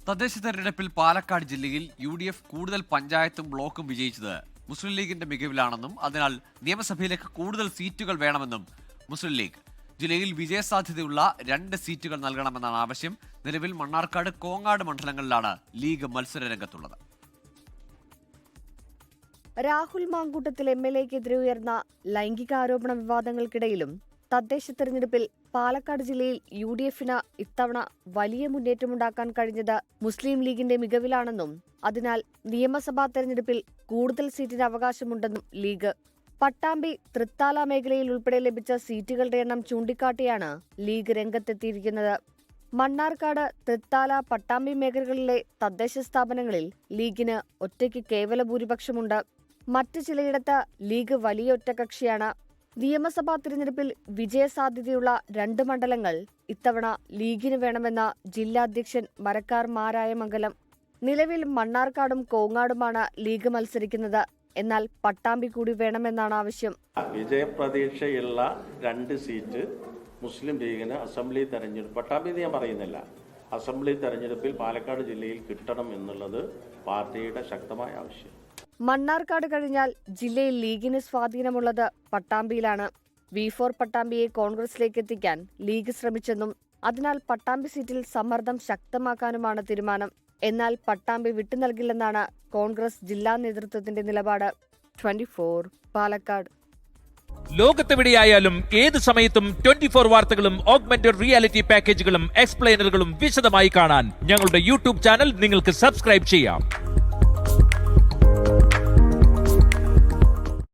തദ്ദേശ തെരഞ്ഞെടുപ്പിൽ പാലക്കാട് ജില്ലയിൽ UDF കൂടുതൽ പഞ്ചായത്തും ബ്ലോക്കും വിജയിച്ചത് മുസ്ലിം ലീഗിന്റെ മികവിലാണെന്നും അതിനാൽ നിയമസഭയിലേക്ക് കൂടുതൽ സീറ്റുകൾ വേണമെന്നും മുസ്ലിം ലീഗ്. ജില്ലയിൽ വിജയസാധ്യതയുള്ള 2 സീറ്റുകൾ നൽകണമെന്നാണ് ആവശ്യം. നിലവിൽ മണ്ണാർക്കാട്, കോങ്ങാട് മണ്ഡലങ്ങളിലാണ് ലീഗ് മത്സര രംഗത്തുള്ളത്. രാഹുൽ മാങ്കൂട്ടത്തിൽ MLA-ക്കെതിരെ ഉയർന്ന ലൈംഗികാരോപണ വിവാദങ്ങൾക്കിടയിലും തദ്ദേശ തെരഞ്ഞെടുപ്പിൽ പാലക്കാട് ജില്ലയിൽ UDF-ന് ഇത്തവണ വലിയ മുന്നേറ്റമുണ്ടാക്കാൻ കഴിഞ്ഞത് മുസ്ലിം ലീഗിന്റെ മികവിലാണെന്നും അതിനാൽ നിയമസഭാ തെരഞ്ഞെടുപ്പിൽ കൂടുതൽ സീറ്റിന് അവകാശമുണ്ടെന്നും ലീഗ്. പട്ടാമ്പി, തൃത്താല മേഖലയിൽ ഉൾപ്പെടെ ലഭിച്ച സീറ്റുകളുടെ എണ്ണം ചൂണ്ടിക്കാട്ടിയാണ് ലീഗ് രംഗത്തെത്തിയിരിക്കുന്നത്. മണ്ണാർക്കാട്, തൃത്താല, പട്ടാമ്പി മേഖലകളിലെ തദ്ദേശ സ്ഥാപനങ്ങളിൽ ലീഗിന് ഒറ്റയ്ക്ക് കേവല ഭൂരിപക്ഷമുണ്ട്. മറ്റ് ചിലയിടത്ത് ലീഗ് വലിയ ഒറ്റകക്ഷിയാണ്. നിയമസഭാ തിരഞ്ഞെടുപ്പിൽ വിജയസാധ്യതയുള്ള 2 മണ്ഡലങ്ങൾ ഇത്തവണ ലീഗിന് വേണമെന്ന ജില്ലാ അധ്യക്ഷൻ മരക്കാർ മാരായമംഗലം. നിലവിൽ മണ്ണാർക്കാടും കോങ്ങാടുമാണ് ലീഗ് മത്സരിക്കുന്നത്. എന്നാൽ പട്ടാമ്പി കൂടി വേണമെന്നാണ് ആവശ്യം. വിജയപ്രതീക്ഷയുള്ള 2 സീറ്റ് മുസ്ലിം ലീഗിന് അസംബ്ലി തെരഞ്ഞെടുപ്പ്, പട്ടാമ്പി ഞാൻ പറയുന്നില്ല, അസംബ്ലി തെരഞ്ഞെടുപ്പിൽ പാലക്കാട് ജില്ലയിൽ കിട്ടണം എന്നുള്ളത് പാർട്ടിയുടെ ശക്തമായ ആവശ്യം. മണ്ണാർക്കാട് കഴിഞ്ഞാൽ ജില്ലയിൽ ലീഗിന് സ്വാധീനമുള്ളത് പട്ടാമ്പിയിലാണ്. V4 പട്ടാമ്പിയെ കോൺഗ്രസിലേക്ക് എത്തിക്കാൻ ലീഗ് ശ്രമിച്ചെന്നും അതിനാൽ പട്ടാമ്പി സീറ്റിൽ സമ്മർദ്ദം ശക്തമാക്കാനുമാണ് തീരുമാനം. എന്നാൽ പട്ടാമ്പി വിട്ടുനൽകില്ലെന്നാണ് കോൺഗ്രസ് ജില്ലാ നേതൃത്വത്തിന്റെ നിലപാട്. 24 പാലക്കാട്. ലോകത്തെവിടെയായാലും ഏത് സമയത്തും 24 വാർത്തകളും ഓഗ്മെന്റഡ് റിയാലിറ്റി പാക്കേജുകളും എക്സ്പ്ലെയിനറുകളും വിശദമായി കാണാൻ ഞങ്ങളുടെ YouTube ചാനൽ നിങ്ങൾക്ക് സബ്സ്ക്രൈബ് ചെയ്യാം.